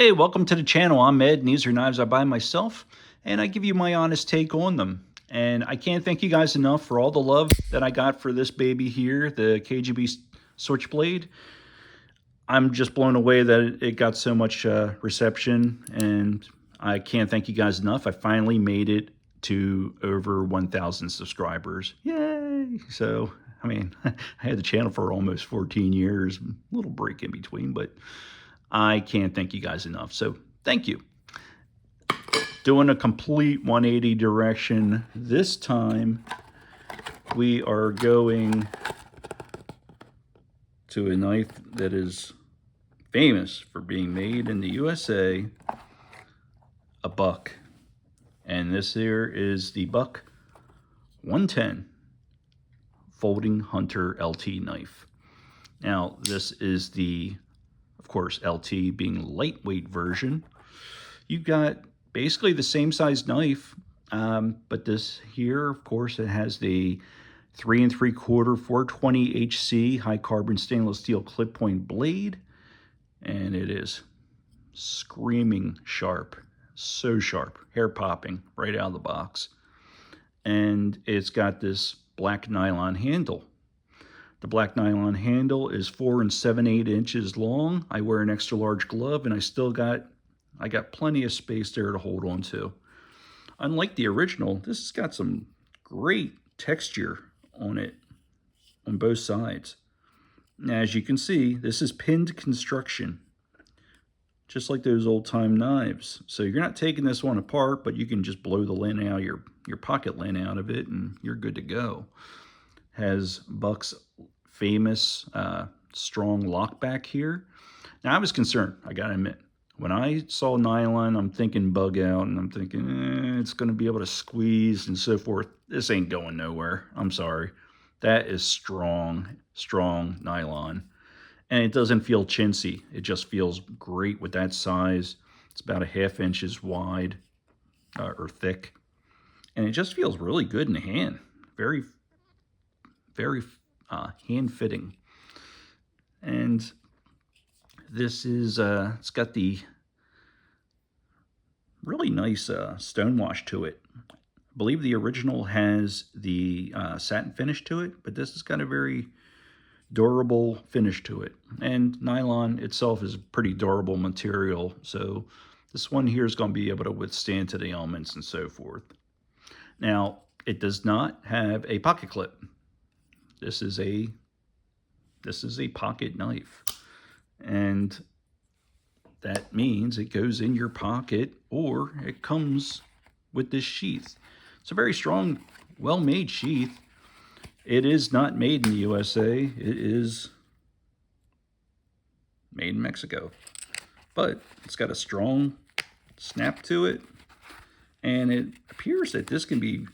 Hey, welcome to the channel. I'm Ed, and these are knives I buy myself, and I give you my honest take on them. And I can't thank you guys enough for all the love that I got for this baby here, the KGB Switchblade. I'm just blown away that it got so much reception, and I can't thank you guys enough. I finally made it to over 1,000 subscribers. Yay! So, I mean, I had the channel for almost 14 years, a little break in between, but I can't thank you guys enough. So, thank you. Doing a complete 180 direction. This time, we are going to a knife that is famous for being made in the USA, a Buck. And this here is the Buck 110 Folding Hunter LT knife. Now, this is the, of course, LT being lightweight version. You've got basically the same size knife, but this here, of course, it has the 3 3/4 420 HC high carbon stainless steel clip point blade, and it is screaming sharp, so sharp, hair popping right out of the box. And it's got this black nylon handle. The black nylon handle is 4 7/8 inches long. I wear an extra large glove, and I got plenty of space there to hold on to. Unlike the original, this has got some great texture on it on both sides. Now, as you can see, this is pinned construction, just like those old-time knives. So you're not taking this one apart, but you can just blow the lint out, your pocket lint out of it, and you're good to go. Has Buck's famous strong lock back here. Now, I was concerned, I gotta admit. When I saw nylon, I'm thinking bug out, and I'm thinking, it's going to be able to squeeze and so forth. This ain't going nowhere. I'm sorry. That is strong, strong nylon. And it doesn't feel chintzy. It just feels great with that size. It's about 1/2 inches wide or thick. And it just feels really good in the hand. Very, very hand-fitting. And this is, it's got the really nice stonewash to it. I believe the original has the satin finish to it, but this has got a very durable finish to it. And nylon itself is a pretty durable material, so this one here is going to be able to withstand to the elements and so forth. Now, it does not have a pocket clip. This is a pocket knife. And that means it goes in your pocket, or it comes with this sheath. It's a very strong, well-made sheath. It is not made in the USA. It is made in Mexico. But it's got a strong snap to it. And it appears that this can be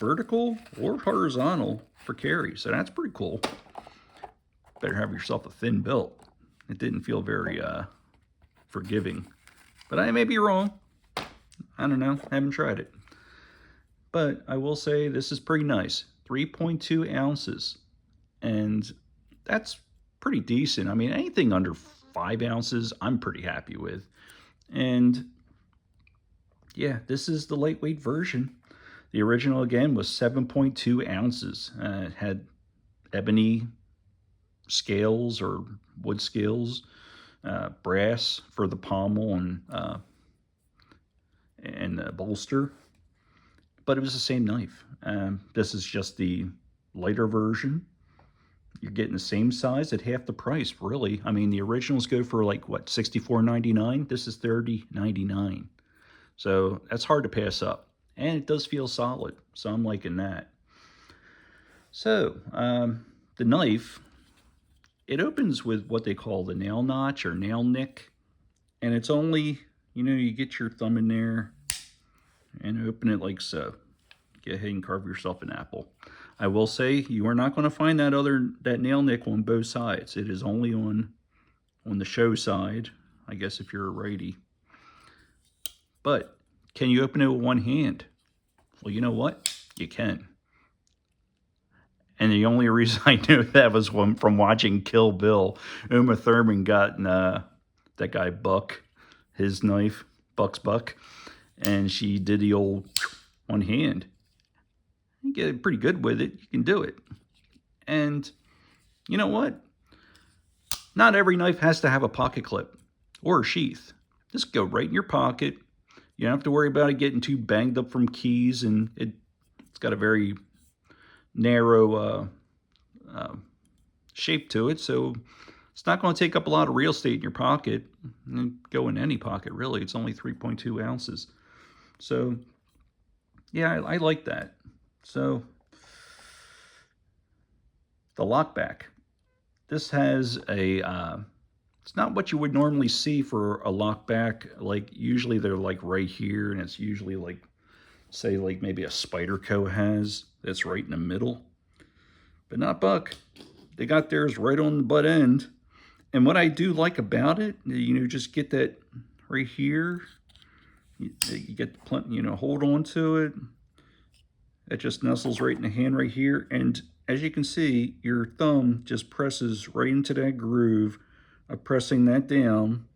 vertical or horizontal for carry. So that's pretty cool. Better have yourself a thin belt. It didn't feel very forgiving. But I may be wrong. I don't know. I haven't tried it. But I will say this is pretty nice. 3.2 ounces. And that's pretty decent. I mean, anything under 5 ounces, I'm pretty happy with. And yeah, this is the lightweight version. The original, again, was 7.2 ounces. It had ebony scales or wood scales, brass for the pommel and the bolster, but it was the same knife. This is just the lighter version. You're getting the same size at half the price, really. I mean, the originals go for like, what, $64.99? This is $30.99. So that's hard to pass up. And it does feel solid, so I'm liking that. So, the knife, it opens with what they call the nail notch or nail nick. And it's only, you get your thumb in there and open it like so. Go ahead and carve yourself an apple. I will say you are not going to find that nail nick on both sides. It is only on the show side, I guess, if you're a righty. But can you open it with one hand? Well, you know what? You can. And the only reason I knew that was from watching Kill Bill. Uma Thurman got that guy Buck, his knife, Buck's buck, and she did the old one hand. You get pretty good with it, you can do it. And you know what? Not every knife has to have a pocket clip or a sheath. Just go right in your pocket. You don't have to worry about it getting too banged up from keys, and it's got a very narrow shape to it, so it's not going to take up a lot of real estate in your pocket. Go in any pocket, really. It's only 3.2 ounces. So, yeah, I like that. So, the lockback. This has a, it's not what you would normally see for a lockback. Like, usually they're like right here, and it's usually like, say, like maybe a Spyderco has. That's right in the middle. But not Buck. They got theirs right on the butt end. And what I do like about it, you know, just get that right here. You get the, you know, hold on to it. It just nestles right in the hand right here. And as you can see, your thumb just presses right into that groove of pressing that down.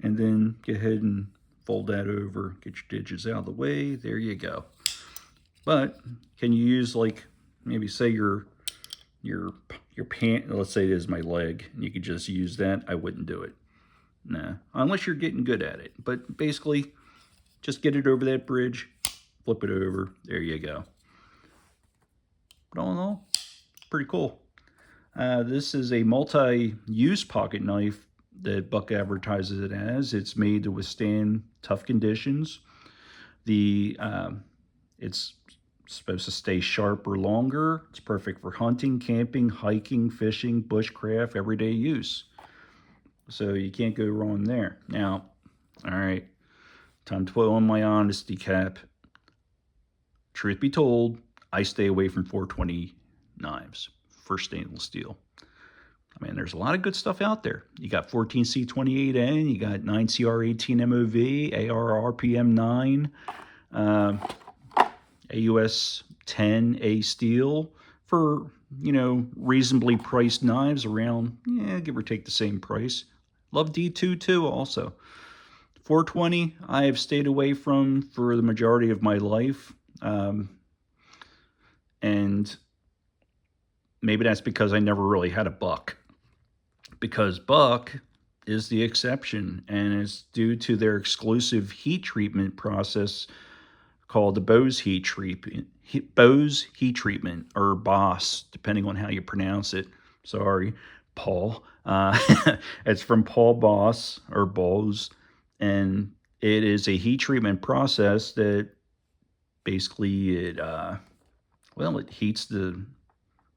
And then go ahead and fold that over. Get your digits out of the way. There you go. But can you use, like, maybe say your pant, let's say it is my leg, and you could just use that? I wouldn't do it. Nah, unless you're getting good at it. But basically, just get it over that bridge, flip it over, there you go. But all in all, pretty cool. This is a multi-use pocket knife that Buck advertises it as. It's made to withstand tough conditions. It's supposed to stay sharper longer. It's perfect for hunting, camping, hiking, fishing, bushcraft, everyday use. So you can't go wrong there. Now, all right, time to put on my honesty cap. Truth be told, I stay away from 420 knives for stainless steel. I mean, there's a lot of good stuff out there. You got 14C28N, you got 9CR18MOV, AR RPM9, AUS 10A steel for, you know, reasonably priced knives around, yeah, give or take the same price. Love D2 too also. 420 I have stayed away from for the majority of my life. And maybe that's because I never really had a Buck. Because Buck is the exception, and it's due to their exclusive heat treatment process called the BOS Heat Treatment. BOS Heat Treatment, or BOS, depending on how you pronounce it. Sorry, Paul. It's from Paul Boss, or BOS, and it is a heat treatment process that basically it heats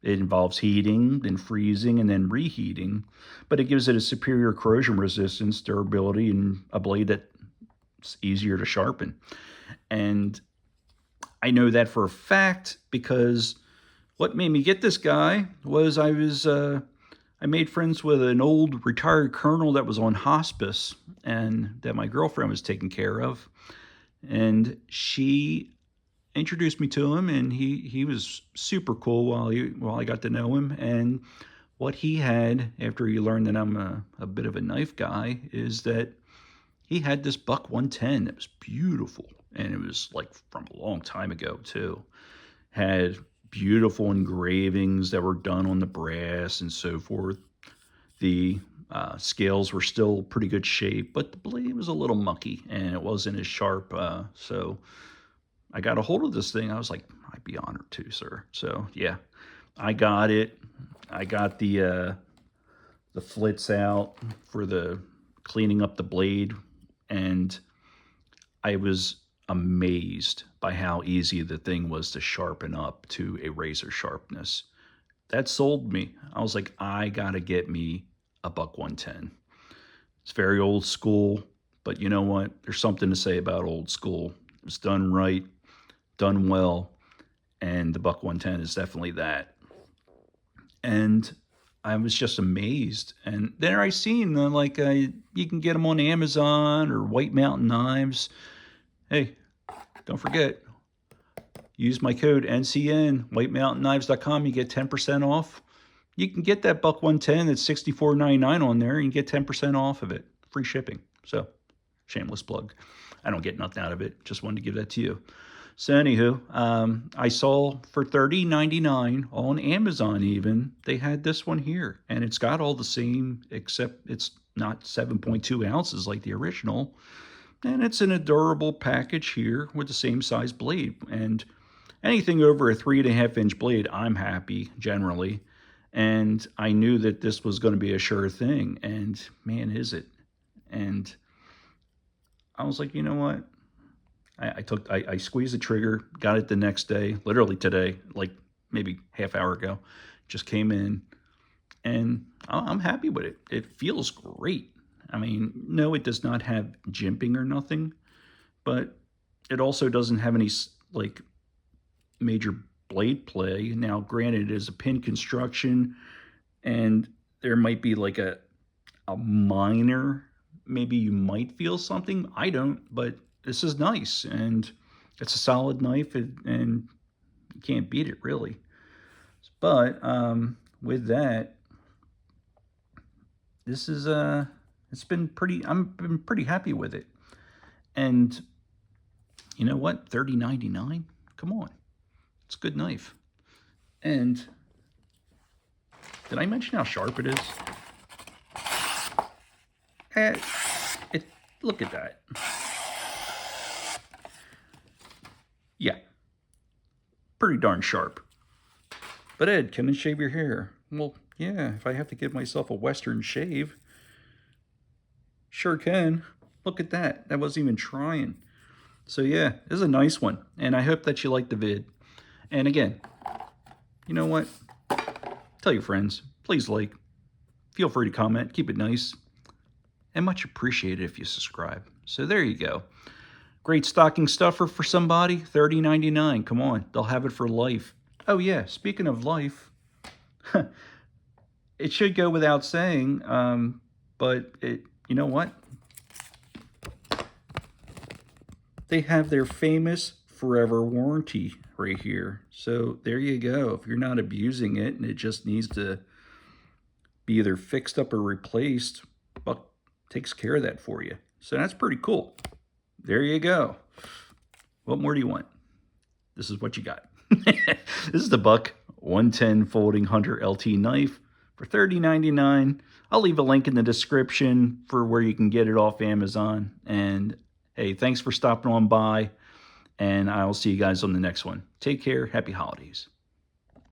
it involves heating, then freezing, and then reheating, but it gives it a superior corrosion resistance, durability, and a blade that's easier to sharpen. And I know that for a fact because what made me get this guy was I made friends with an old retired colonel that was on hospice and that my girlfriend was taking care of. And she introduced me to him, and he was super cool while I got to know him. And what he had, after he learned that I'm a bit of a knife guy, is that he had this Buck 110 that was beautiful, and it was like from a long time ago too. Had beautiful engravings that were done on the brass and so forth. The scales were still pretty good shape, but the blade was a little mucky and it wasn't as sharp. So I got a hold of this thing. I was like, I'd be honored to, sir. So yeah, I got it. I got the flits out for the cleaning up the blade, and I was amazed by how easy the thing was to sharpen up to a razor sharpness. That sold me. I was like, I gotta get me a Buck 110. It's very old school, but you know what? There's something to say about old school. It was done right, done well, and the Buck 110 is definitely that. And I was just amazed. And then I seen you can get them on Amazon or White Mountain Knives. Hey, don't forget, use my code NCN, whitemountainknives.com. You get 10% off. You can get that Buck 110 that's $64.99 on there, and you get 10% off of it free shipping. So, shameless plug. I don't get nothing out of it. Just wanted to give that to you. So anywho, I saw for $30.99 on Amazon even, they had this one here. And it's got all the same, except it's not 7.2 ounces like the original. And it's in a durable package here with the same size blade. And anything over a 3.5-inch blade, I'm happy generally. And I knew that this was going to be a sure thing. And man, is it. And I was like, you know what? I squeezed the trigger, got it the next day, literally today, like maybe half hour ago, just came in, and I'm happy with it. It feels great. I mean, no, it does not have jimping or nothing, but it also doesn't have any like major blade play. Now, granted, it is a pin construction, and there might be like a minor, maybe you might feel something. I don't, but this is nice, and it's a solid knife, and you can't beat it, really. But with that, this is it's been pretty. I've been pretty happy with it, and you know what? $30.99. Come on, it's a good knife. And did I mention how sharp it is? Look at that. Yeah, pretty darn sharp. But Ed, can it shave your hair? Well, yeah, if I have to give myself a Western shave, sure can. Look at that. That wasn't even trying. So yeah, this is a nice one. And I hope that you liked the vid. And again, you know what? Tell your friends. Please like. Feel free to comment. Keep it nice. And much appreciated if you subscribe. So there you go. Great stocking stuffer for somebody, $30.99. Come on, they'll have it for life. Oh yeah, speaking of life, it should go without saying, but you know what? They have their famous forever warranty right here. So there you go. If you're not abusing it and it just needs to be either fixed up or replaced, Buck takes care of that for you. So that's pretty cool. There you go. What more do you want? This is what you got. This is the Buck 110 Folding Hunter LT knife for $30.99. I'll leave a link in the description for where you can get it off Amazon. And hey, thanks for stopping on by. And I'll see you guys on the next one. Take care. Happy holidays.